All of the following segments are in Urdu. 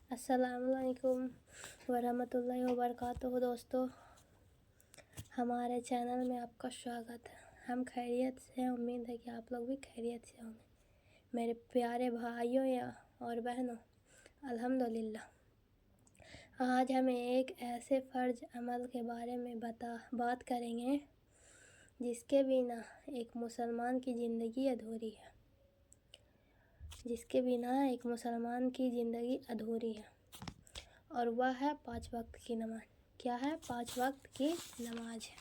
السلام علیکم ورحمۃ اللہ وبرکاتہ دوستو، ہمارے چینل میں آپ کا شواگت ہے۔ ہم خیریت سے ہیں، امید ہے کہ آپ لوگ بھی خیریت سے ہوں گے۔ میرے پیارے بھائیوں اور بہنوں، الحمدللہ آج ہم ایک ایسے فرض عمل کے بارے میں بات کریں گے جس کے بنا ایک مسلمان کی زندگی ادھوری ہے۔ اور وہ ہے 5 وقت کی نماز۔ کیا ہے؟ 5 وقت کی نماز ہے۔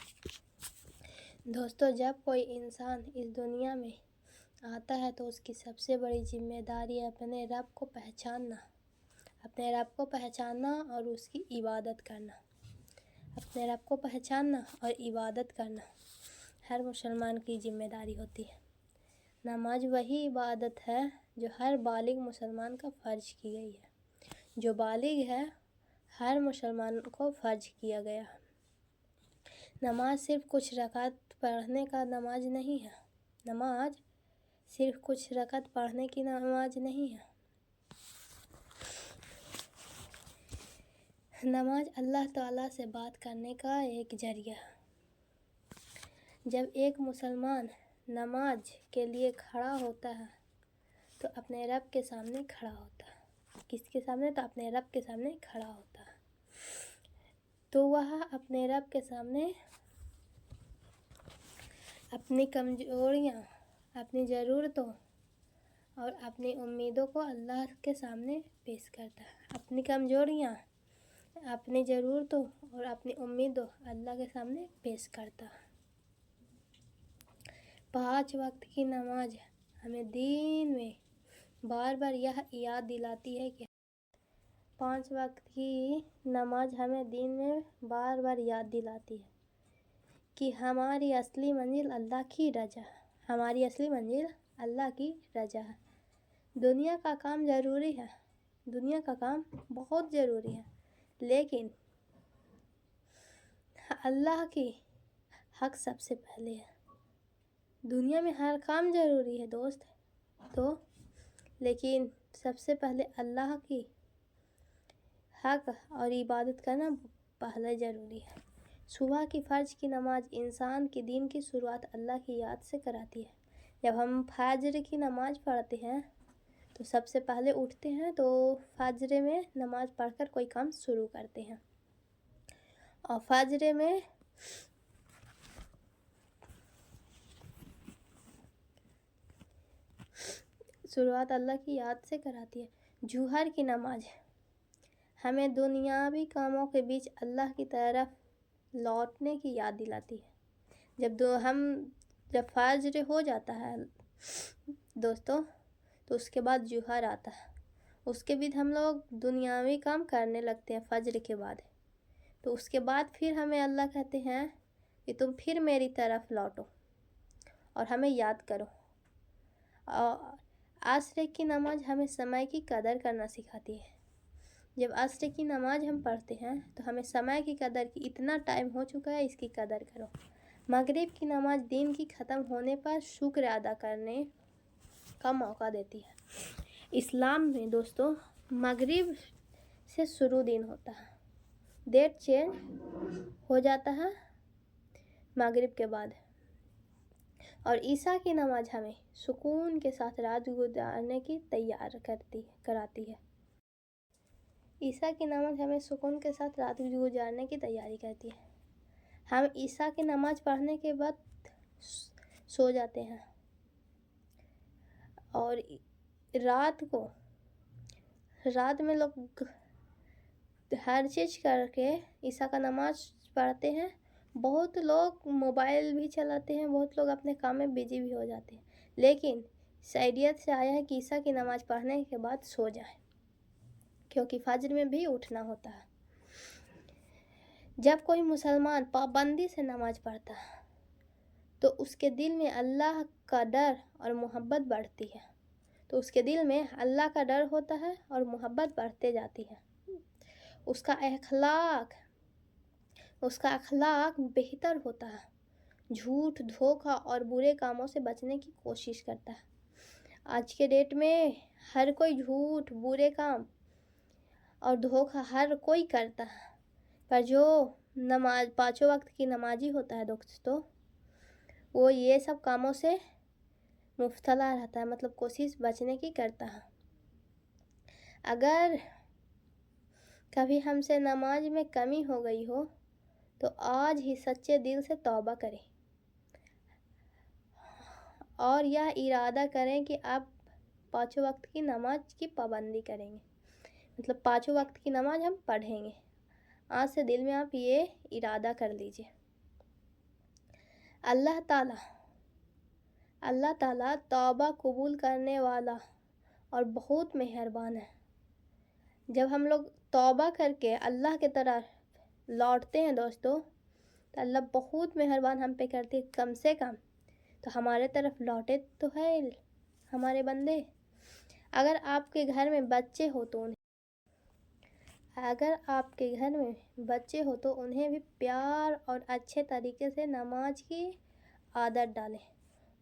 دوستو، جب کوئی انسان اس دنیا میں آتا ہے تو اس کی سب سے بڑی ذمہ داری اپنے رب کو پہچاننا اور اس کی عبادت کرنا ہر مسلمان کی ذمہ داری ہوتی ہے۔ نماز وہی عبادت ہے جو ہر بالغ مسلمان کا فرض کی گئی ہے۔ جو بالغ ہے ہر مسلمان کو فرض کیا گیا ہے۔ نماز صرف کچھ رکعت پڑھنے کا نماز نہیں ہے۔ نماز اللہ تعالیٰ سے بات کرنے کا ایک ذریعہ ہے۔ جب ایک مسلمان نماز کے لیے کھڑا ہوتا ہے تو اپنے رب کے سامنے کھڑا ہوتا ہے۔ کس کے سامنے؟ تو اپنے رب کے سامنے کھڑا ہوتا ہے۔ تو وہ اپنے رب کے سامنے اپنی کمزوریاں، اپنی ضرورتوں اور اپنی امیدوں کو اللہ کے سامنے پیش کرتا ہے۔ اپنی کمزوریاں، اپنی ضرورتوں اور اپنی امیدوں اللہ کے سامنے پیش کرتا ہے۔ 5 وقت کی نماز ہمیں دین میں بار بار یہ یاد دلاتی ہے کہ 5 وقت کی نماز ہمیں دین میں بار بار یاد دلاتی ہے کہ ہماری اصلی منزل اللہ کی رضا ہے۔ دنیا کا کام ضروری ہے، دنیا کا کام بہت ضروری ہے، لیکن اللہ کی حق سب سے پہلے ہے۔ دنیا میں ہر کام ضروری ہے دوست، لیکن سب سے پہلے اللہ کی حق اور عبادت کرنا پہلے ضروری ہے۔ صبح کی فرض کی نماز انسان کی دن کی شروعات اللہ کی یاد سے کراتی ہے۔ جب ہم فجر کی نماز پڑھتے ہیں تو سب سے پہلے اٹھتے ہیں تو فجر میں نماز پڑھ کر کوئی کام شروع کرتے ہیں، اور فجر میں شروعات اللہ کی یاد سے کراتی ہے۔ ظہر کی نماز ہمیں دنیاوی کاموں کے بیچ اللہ کی طرف لوٹنے کی یاد دلاتی ہے۔ جب فجر ہو جاتا ہے دوستو تو اس کے بعد ظہر آتا ہے۔ اس کے بعد ہم لوگ دنیاوی کام کرنے لگتے ہیں فجر کے بعد۔ تو اس کے بعد پھر ہمیں اللہ کہتے ہیں کہ تم پھر میری طرف لوٹو اور ہمیں یاد کرو۔ اور عصر کی نماز ہمیں سمے کی قدر کرنا سکھاتی ہے۔ جب عصر کی نماز ہم پڑھتے ہیں تو ہمیں سمے کی قدر کی، اتنا ٹائم ہو چکا ہے، اس کی قدر کرو۔ مغرب کی نماز دن کی ختم ہونے پر شکر ادا کرنے کا موقع دیتی ہے۔ اسلام میں دوستو مغرب سے شروع دن ہوتا ہے، ڈیٹ چینج ہو جاتا ہے مغرب کے بعد، اور عشاء کی نماز ہمیں سکون کے ساتھ رات گزارنے کی کراتی ہے۔ عشاء کی نماز ہمیں سکون کے ساتھ رات گزارنے کی تیاری کرتی ہے۔ ہم عشاء کی نماز پڑھنے کے بعد سو جاتے ہیں اور رات میں لوگ ہر چیز کر کے عشاء کا نماز پڑھتے ہیں۔ بہت لوگ موبائل بھی چلاتے ہیں، بہت لوگ اپنے کام میں بزی بھی ہو جاتے ہیں، لیکن شریعت سے آیا ہے کہ عشاء کی نماز پڑھنے کے بعد سو جائیں، کیونکہ فجر میں بھی اٹھنا ہوتا ہے۔ جب کوئی مسلمان پابندی سے نماز پڑھتا ہے تو اس کے دل میں اللہ کا ڈر اور محبت بڑھتی ہے، اور محبت بڑھتے جاتی ہے۔ اس کا اخلاق بہتر ہوتا ہے، جھوٹ، دھوکہ اور برے کاموں سے بچنے کی کوشش کرتا ہے۔ آج کے ڈیٹ میں ہر کوئی جھوٹ، برے کام اور دھوکہ ہر کوئی کرتا ہے، پر جو نماز 5 وقت کی نمازی ہوتا ہے دوستو، وہ یہ سب کاموں سے مبتلا رہتا ہے، مطلب کوشش بچنے کی کرتا ہے۔ اگر کبھی ہم سے نماز میں کمی ہو گئی ہو تو آج ہی سچے دل سے توبہ کریں اور یہ ارادہ کریں کہ آپ 5 وقت کی نماز کی پابندی کریں گے، مطلب 5 وقت کی نماز ہم پڑھیں گے۔ آج سے دل میں آپ یہ ارادہ کر لیجئے۔ اللہ تعالیٰ توبہ قبول کرنے والا اور بہت مہربان ہے۔ جب ہم لوگ توبہ کر کے اللہ کی طرف لوٹتے ہیں دوستو، تو اللہ بہت مہربان ہم پہ کرتے ہیں، کم سے کم تو ہمارے طرف لوٹے تو ہے ہمارے بندے۔ اگر آپ کے گھر میں بچے ہو تو انہیں بھی پیار اور اچھے طریقے سے نماز کی عادت ڈالیں۔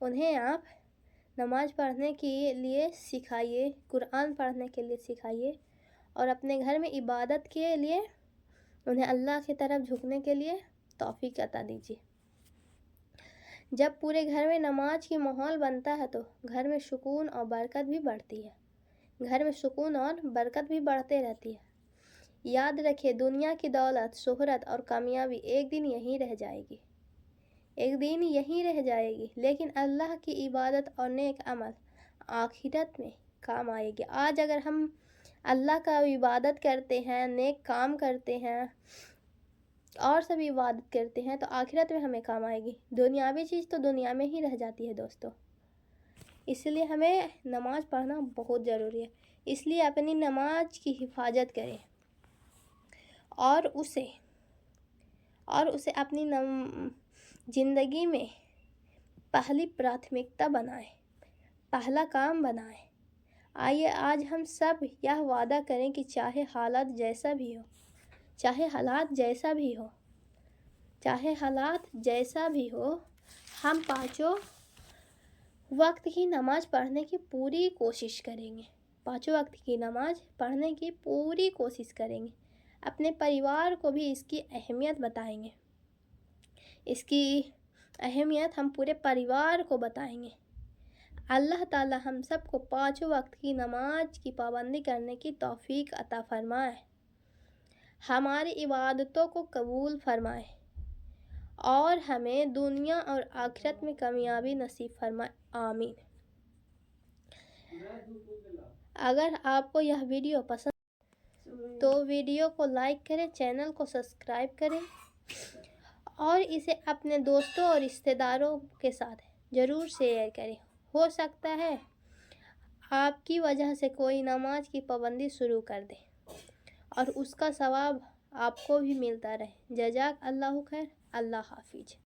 انہیں آپ نماز پڑھنے کے لیے سکھائیے، قرآن پڑھنے کے لیے سکھائیے، اور اپنے گھر میں عبادت کے لیے انہیں اللہ کی طرف جھکنے کے لیے توفیق عطا دیجیے۔ جب پورے گھر میں نماز کی ماحول بنتا ہے تو گھر میں سکون اور برکت بھی بڑھتی ہے، بڑھتے رہتی ہے۔ یاد رکھیے، دنیا کی دولت، شہرت اور کامیابی ایک دن یہیں رہ جائے گی، لیکن اللہ کی عبادت اور نیک عمل آخرت میں کام آئے گی۔ آج اگر ہم اللہ کا عبادت کرتے ہیں، نیک کام کرتے ہیں اور سب عبادت کرتے ہیں تو آخرت میں ہمیں کام آئے گی۔ دنیاوی چیز تو دنیا میں ہی رہ جاتی ہے دوستو، اس لیے ہمیں نماز پڑھنا بہت ضروری ہے۔ اس لیے اپنی نماز کی حفاظت کریں اور اسے اپنی زندگی میں پہلی پراتھمکتا بنائیں، پہلا کام بنائیں۔ آئیے آج ہم سب یہ وعدہ کریں کہ چاہے حالات جیسا بھی ہو، ہم 5 وقت کی نماز پڑھنے کی پوری کوشش کریں گے۔ اپنے پریوار کو بھی اس کی اہمیت بتائیں گے، اس کی اہمیت ہم پورے پریوار کو بتائیں گے۔ اللہ تعالی ہم سب کو 5 وقت کی نماز کی پابندی کرنے کی توفیق عطا فرمائے، ہماری عبادتوں کو قبول فرمائے اور ہمیں دنیا اور آخرت میں کامیابی نصیب فرمائے، آمین۔ اگر آپ کو یہ ویڈیو پسند تو ویڈیو کو لائک کریں، چینل کو سبسکرائب کریں اور اسے اپنے دوستوں اور رشتہ داروں کے ساتھ ضرور شیئر کریں۔ ہو سکتا ہے آپ کی وجہ سے کوئی نماز کی پابندی شروع کر دے اور اس کا ثواب آپ کو بھی ملتا رہے۔ جزاک اللہ خیر، اللہ حافظ۔